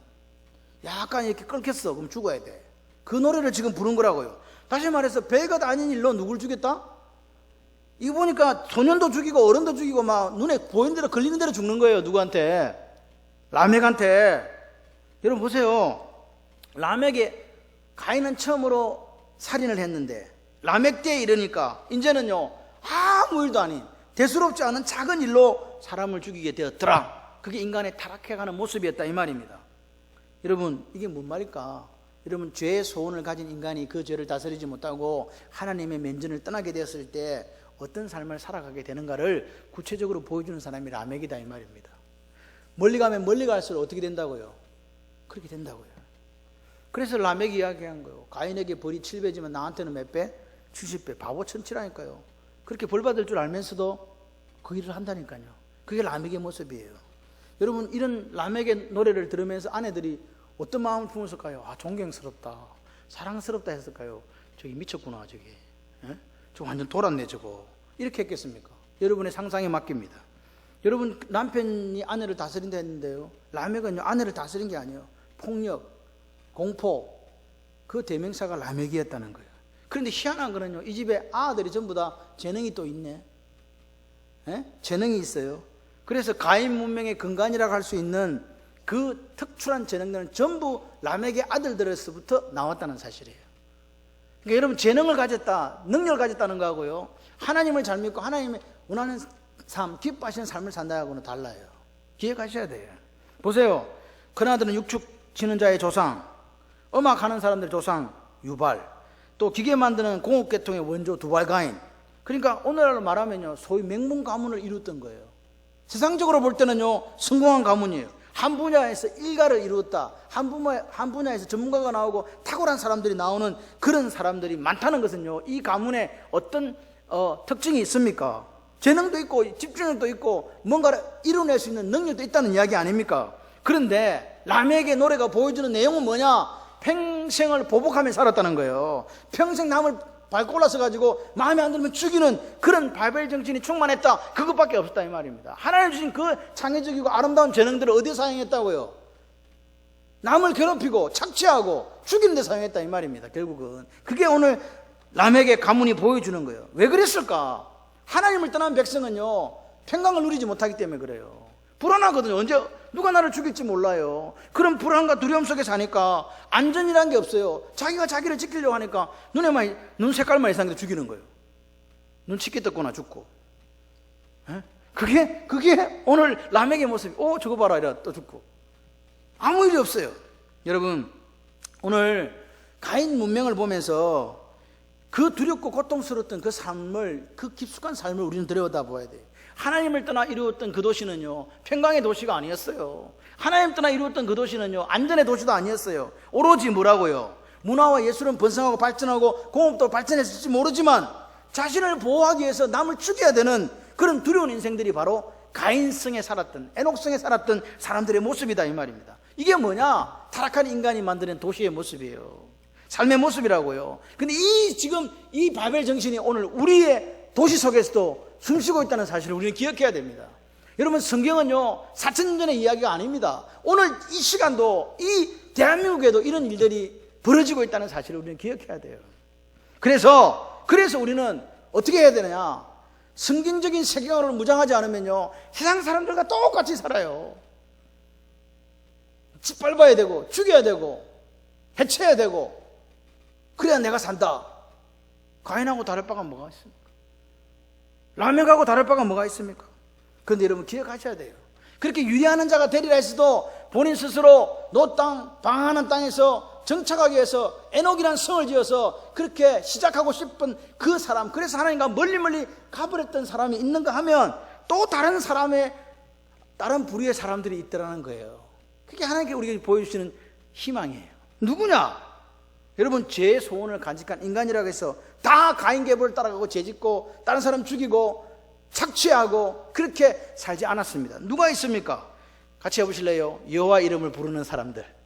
약간 이렇게 끓겠어. 그럼 죽어야 돼. 그 노래를 지금 부른 거라고요. 다시 말해서 별것 아닌 일로 누굴 죽였다? 이거 보니까 소년도 죽이고 어른도 죽이고 막 눈에 보이는 대로 걸리는 대로 죽는 거예요. 누구한테? 라멕한테. 여러분 보세요. 라멕의 가인은 처음으로 살인을 했는데 라멕 때에 이르니까 이제는요 아무 일도 아닌 대수롭지 않은 작은 일로 사람을 죽이게 되었더라. 그게 인간의 타락해가는 모습이었다 이 말입니다. 여러분 이게 뭔 말일까? 여러분 죄의 소원을 가진 인간이 그 죄를 다스리지 못하고 하나님의 면전을 떠나게 되었을 때 어떤 삶을 살아가게 되는가를 구체적으로 보여주는 사람이 라멕이다 이 말입니다. 멀리 가면 멀리 갈수록 어떻게 된다고요? 그렇게 된다고요. 그래서 라멕이 이야기한 거예요. 가인에게 벌이 7배지만 나한테는 몇 배? 70배. 바보 천치라니까요. 그렇게 벌 받을 줄 알면서도 그 일을 한다니까요. 그게 라멕의 모습이에요. 여러분 이런 라멕의 노래를 들으면서 아내들이 어떤 마음을 품었을까요? 존경스럽다, 사랑스럽다 했을까요? 저기 미쳤구나, 저기. 저 완전 돌았네 저거. 이렇게 했겠습니까? 여러분의 상상에 맡깁니다. 여러분 남편이 아내를 다스린다 했는데요 라멕은요 아내를 다스린 게 아니에요. 폭력, 공포, 그 대명사가 라멕이었다는 거예요. 그런데 희한한 거는요 이 집에 아들이 전부 다 재능이 또 있네. 재능이 있어요. 그래서 가인 문명의 근간이라고 할 수 있는 그 특출한 재능들은 전부 라멕의 아들들에서부터 나왔다는 사실이에요. 그러니까 여러분 재능을 가졌다, 능력을 가졌다는 거하고요 하나님을 잘 믿고 하나님의 원하는 삶, 기뻐하시는 삶을 산다하고는 달라요. 기억하셔야 돼요. 보세요. 큰아들은 육축 지는 자의 조상, 음악하는 사람들의 조상 유발, 또 기계 만드는 공업계통의 원조 두발 가인. 그러니까 오늘날로 말하면요 소위 맹문 가문을 이뤘던 거예요. 세상적으로 볼 때는요 성공한 가문이에요. 한 분야에서 일가를 이루었다, 한 분야에서 전문가가 나오고 탁월한 사람들이 나오는 그런 사람들이 많다는 것은요 이 가문에 어떤 특징이 있습니까? 재능도 있고 집중력도 있고 뭔가를 이뤄낼 수 있는 능력도 있다는 이야기 아닙니까? 그런데 라멕의 노래가 보여주는 내용은 뭐냐? 평생을 보복하며 살았다는 거예요. 평생 남을 밟고 올라서 가지고 마음에 안 들면 죽이는 그런 바벨 정신이 충만했다. 그것밖에 없었다 이 말입니다. 하나님 주신 그 창의적이고 아름다운 재능들을 어디에 사용했다고요? 남을 괴롭히고 착취하고 죽이는 데 사용했다 이 말입니다. 결국은 그게 오늘 라멕의 가문이 보여주는 거예요. 왜 그랬을까? 하나님을 떠난 백성은요 평강을 누리지 못하기 때문에 그래요. 불안하거든요. 언제 누가 나를 죽일지 몰라요. 그런 불안과 두려움 속에 사니까 안전이라는 게 없어요. 자기가 자기를 지키려고 하니까 눈 색깔만 이상해도 죽이는 거예요. 눈치껏 떴거나 죽고. 에? 그게 오늘 라멕의 모습이. 저거 봐라 이래 또 죽고. 아무 일이 없어요. 여러분, 오늘 가인 문명을 보면서 그 두렵고 고통스러웠던 그 삶을, 그 깊숙한 삶을 우리는 들여다보아야 돼요. 하나님을 떠나 이루었던 그 도시는요, 평강의 도시가 아니었어요. 하나님 떠나 이루었던 그 도시는요, 안전의 도시도 아니었어요. 오로지 뭐라고요? 문화와 예술은 번성하고 발전하고 공업도 발전했을지 모르지만 자신을 보호하기 위해서 남을 죽여야 되는 그런 두려운 인생들이 바로 가인성에 살았던, 에녹성에 살았던 사람들의 모습이다 이 말입니다. 이게 뭐냐? 타락한 인간이 만드는 도시의 모습이에요. 삶의 모습이라고요. 근데 지금 이 바벨 정신이 오늘 우리의 도시 속에서도 숨쉬고 있다는 사실을 우리는 기억해야 됩니다. 여러분, 성경은요 4,000년 전의 이야기가 아닙니다. 오늘 이 시간도, 이 대한민국에도 이런 일들이 벌어지고 있다는 사실을 우리는 기억해야 돼요. 그래서 우리는 어떻게 해야 되느냐? 성경적인 세계관으로 무장하지 않으면요 세상 사람들과 똑같이 살아요. 짓밟아야 되고 죽여야 되고 해쳐야 되고 그래야 내가 산다. 가인하고 다를 바가 뭐가 있습니까? 라멕하고 다를 바가 뭐가 있습니까? 그런데 여러분 기억하셔야 돼요. 그렇게 유리하는 자가 되리라 했어도 본인 스스로 노 땅, 방황하는 땅에서 정착하기 위해서 에녹이라는 성을 지어서 그렇게 시작하고 싶은 그 사람, 그래서 하나님과 멀리 가버렸던 사람이 있는가 하면 또 다른 사람의, 다른 부류의 사람들이 있더라는 거예요. 그게 하나님께 우리에게 보여주시는 희망이에요. 누구냐? 여러분, 죄의 소원을 간직한 인간이라고 해서 다 가인 계보를 따라가고 죄짓고 다른 사람 죽이고 착취하고 그렇게 살지 않았습니다. 누가 있습니까? 같이 해보실래요? 여호와 이름을 부르는 사람들.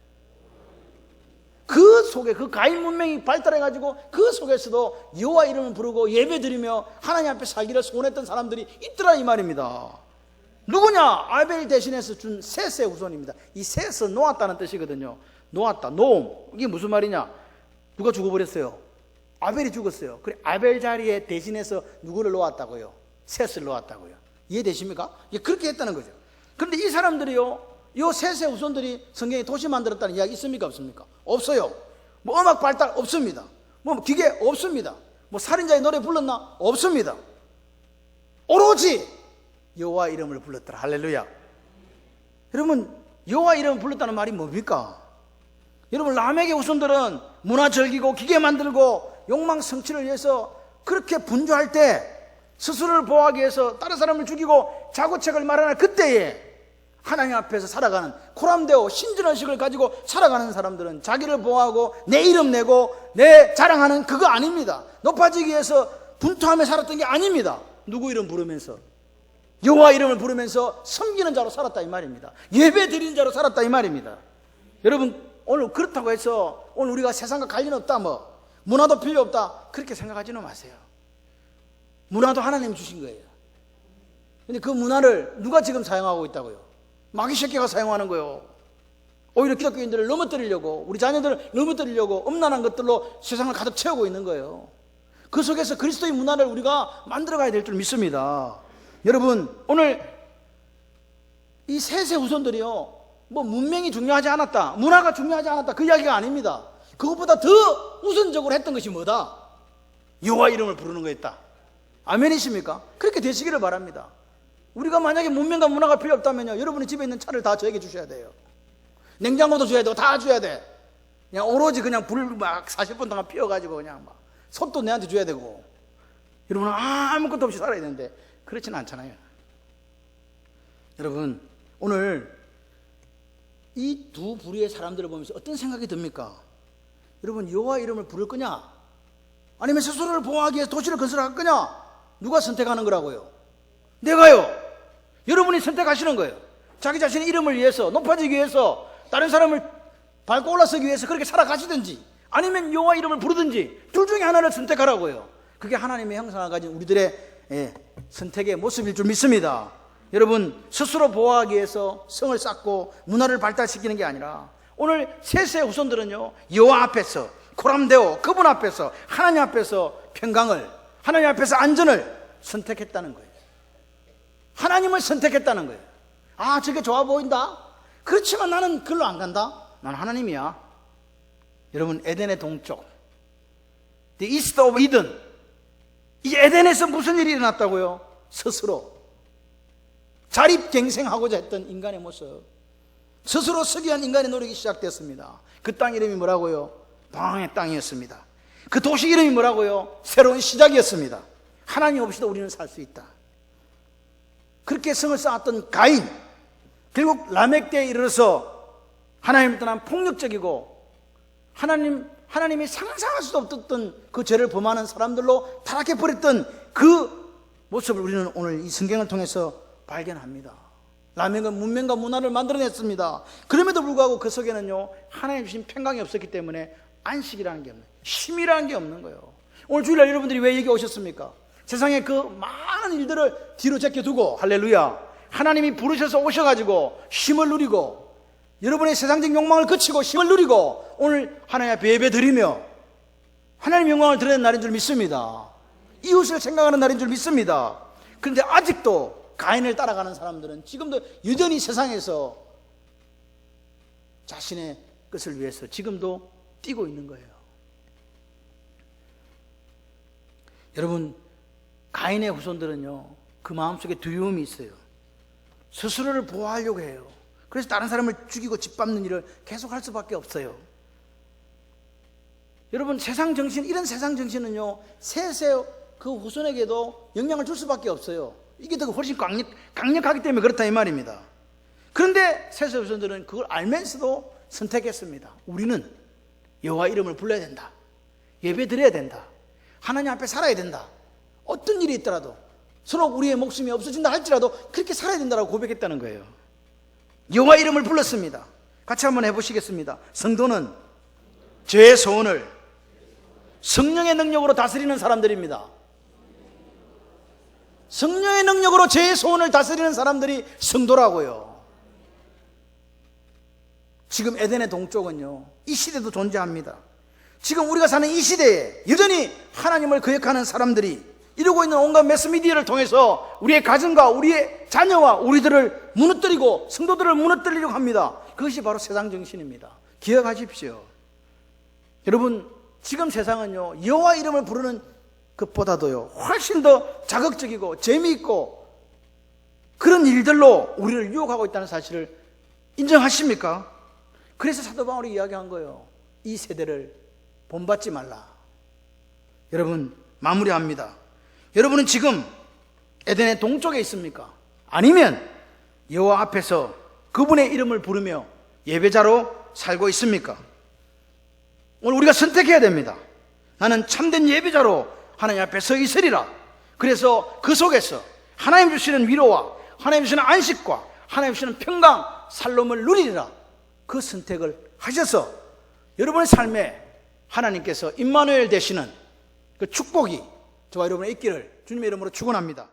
그 속에, 그 가인 문명이 발달해가지고 그 속에서도 여호와 이름을 부르고 예배드리며 하나님 앞에 살기를 소원했던 사람들이 있더라 이 말입니다. 누구냐? 아벨 대신해서 준 셋의 후손입니다. 이 셋은 놓았다는 뜻이거든요. 놓았다, 놓음. 이게 무슨 말이냐? 누가 죽어버렸어요? 아벨이 죽었어요. 그래, 아벨 자리에 대신해서 누구를 놓았다고요? 셋을 놓았다고요. 이해되십니까? 그렇게 했다는 거죠. 그런데 이 사람들이요, 이 셋의 후손들이 성경에 도시 만들었다는 이야기 있습니까? 없습니까? 없어요. 뭐 음악 발달 없습니다. 뭐 기계 없습니다. 뭐 살인자의 노래 불렀나? 없습니다. 오로지 여호와 이름을 불렀더라. 할렐루야. 여러분, 여호와 이름을 불렀다는 말이 뭡니까? 여러분, 라멕의 후손들은 문화 즐기고 기계 만들고 욕망 성취를 위해서 그렇게 분주할 때 스스로를 보호하기 위해서 다른 사람을 죽이고 자고책을 마련할 그때에 하나님 앞에서 살아가는 코람데오 신진의식을 가지고 살아가는 사람들은 자기를 보호하고 내 이름 내고 내 자랑하는 그거 아닙니다. 높아지기 위해서 분투하며 살았던 게 아닙니다. 누구 이름 부르면서, 여호와 이름을 부르면서 섬기는 자로 살았다 이 말입니다. 예배 드리는 자로 살았다 이 말입니다. 여러분, 오늘 그렇다고 해서 오늘 우리가 세상과 관련 없다, 뭐 문화도 필요 없다, 그렇게 생각하지는 마세요. 문화도 하나님이 주신 거예요. 근데 그 문화를 누가 지금 사용하고 있다고요? 마귀 새끼가 사용하는 거예요. 오히려 기독교인들을 넘어뜨리려고, 우리 자녀들을 넘어뜨리려고 음란한 것들로 세상을 가득 채우고 있는 거예요. 그 속에서 그리스도의 문화를 우리가 만들어가야 될 줄 믿습니다. 여러분, 오늘 이 셋의 후손들이요, 뭐 문명이 중요하지 않았다, 문화가 중요하지 않았다, 그 이야기가 아닙니다. 그것보다 더 우선적으로 했던 것이 뭐다? 여호와 이름을 부르는 거였다. 아멘이십니까? 그렇게 되시기를 바랍니다. 우리가 만약에 문명과 문화가 필요 없다면요, 여러분이 집에 있는 차를 다 저에게 주셔야 돼요. 냉장고도 줘야 되고 다 줘야 돼. 그냥 오로지 그냥 불 막 40분 동안 피워가지고 그냥 막 솥도 내한테 줘야 되고, 여러분은 아무것도 없이 살아야 되는데 그렇지는 않잖아요. 여러분, 오늘 이 두 부류의 사람들을 보면서 어떤 생각이 듭니까? 여러분, 여호와 이름을 부를 거냐? 아니면 스스로를 보호하기 위해서 도시를 건설할 거냐? 누가 선택하는 거라고요? 내가요. 여러분이 선택하시는 거예요. 자기 자신의 이름을 위해서, 높아지기 위해서, 다른 사람을 밟고 올라서기 위해서 그렇게 살아가시든지, 아니면 여호와 이름을 부르든지 둘 중에 하나를 선택하라고요. 그게 하나님의 형상을 가진 우리들의 선택의 모습일 줄 믿습니다. 여러분, 스스로 보호하기 위해서 성을 쌓고 문화를 발달시키는 게 아니라 오늘 셋의 후손들은요, 여호와 앞에서, 코람데오 그분 앞에서, 하나님 앞에서 평강을, 하나님 앞에서 안전을 선택했다는 거예요. 하나님을 선택했다는 거예요. 아, 저게 좋아 보인다? 그렇지만 나는 그걸로 안 간다. 난 하나님이야. 여러분, 에덴의 동쪽, The East of Eden, 이 에덴에서 무슨 일이 일어났다고요? 스스로 자립갱생하고자 했던 인간의 모습, 스스로 서기 위한 인간의 노력이 시작됐습니다. 그 땅 이름이 뭐라고요? 방황의 땅이었습니다. 그 도시 이름이 뭐라고요? 새로운 시작이었습니다. 하나님 없이도 우리는 살 수 있다. 그렇게 성을 쌓았던 가인, 결국 라멕 때에 이르러서 하나님을 떠난 폭력적이고 하나님이 상상할 수도 없었던 그 죄를 범하는 사람들로 타락해버렸던 그 모습을 우리는 오늘 이 성경을 통해서 발견합니다. 라멕은 문명과 문화를 만들어냈습니다. 그럼에도 불구하고 그 속에는요, 하나님 주신 평강이 없었기 때문에 안식이라는 게 없는, 쉼이라는 게 없는 거예요. 오늘 주일날 여러분들이 왜 여기 오셨습니까? 세상에 그 많은 일들을 뒤로 제껴두고, 할렐루야, 하나님이 부르셔서 오셔가지고 쉼을 누리고, 여러분의 세상적 욕망을 그치고 쉼을 누리고 오늘 하나님 앞에 예배 드리며 하나님의 영광을 드리는 날인 줄 믿습니다. 이웃을 생각하는 날인 줄 믿습니다. 그런데 아직도 가인을 따라가는 사람들은 지금도 여전히 세상에서 자신의 것을 위해서 지금도 뛰고 있는 거예요. 여러분, 가인의 후손들은요, 그 마음속에 두려움이 있어요. 스스로를 보호하려고 해요. 그래서 다른 사람을 죽이고 짓밟는 일을 계속할 수밖에 없어요. 여러분, 세상 정신, 이런 세상 정신은요, 셋의 그 후손에게도 영향을 줄 수밖에 없어요. 이게 더 훨씬 강력하기 때문에 그렇다 이 말입니다. 그런데 셋의 후손들은 그걸 알면서도 선택했습니다. 우리는 여호와 이름을 불러야 된다. 예배 드려야 된다. 하나님 앞에 살아야 된다. 어떤 일이 있더라도, 서로 우리의 목숨이 없어진다 할지라도 그렇게 살아야 된다고 고백했다는 거예요. 여호와 이름을 불렀습니다. 같이 한번 해보시겠습니다. 성도는 죄의 소원을 성령의 능력으로 다스리는 사람들입니다. 성령의 능력으로 죄의 소원을 다스리는 사람들이 성도라고요. 지금 에덴의 동쪽은요, 이 시대도 존재합니다. 지금 우리가 사는 이 시대에 여전히 하나님을 거역하는 사람들이 이루고 있는 온갖 매스미디어를 통해서 우리의 가정과 우리의 자녀와 우리들을 무너뜨리고 성도들을 무너뜨리려고 합니다. 그것이 바로 세상 정신입니다. 기억하십시오. 여러분, 지금 세상은요, 여호와 이름을 부르는 것보다도요, 훨씬 더 자극적이고 재미있고 그런 일들로 우리를 유혹하고 있다는 사실을 인정하십니까? 그래서 사도 바울이 이야기한 거예요. 이 세대를 본받지 말라. 여러분, 마무리합니다. 여러분은 지금 에덴의 동쪽에 있습니까? 아니면 여호와 앞에서 그분의 이름을 부르며 예배자로 살고 있습니까? 오늘 우리가 선택해야 됩니다. 나는 참된 예배자로 하나님 앞에 서 있으리라. 그래서 그 속에서 하나님 주시는 위로와 하나님 주시는 안식과 하나님 주시는 평강, 살롬을 누리리라. 그 선택을 하셔서 여러분의 삶에 하나님께서 임마누엘 되시는 그 축복이 저와 여러분의 있기를 주님의 이름으로 축원합니다.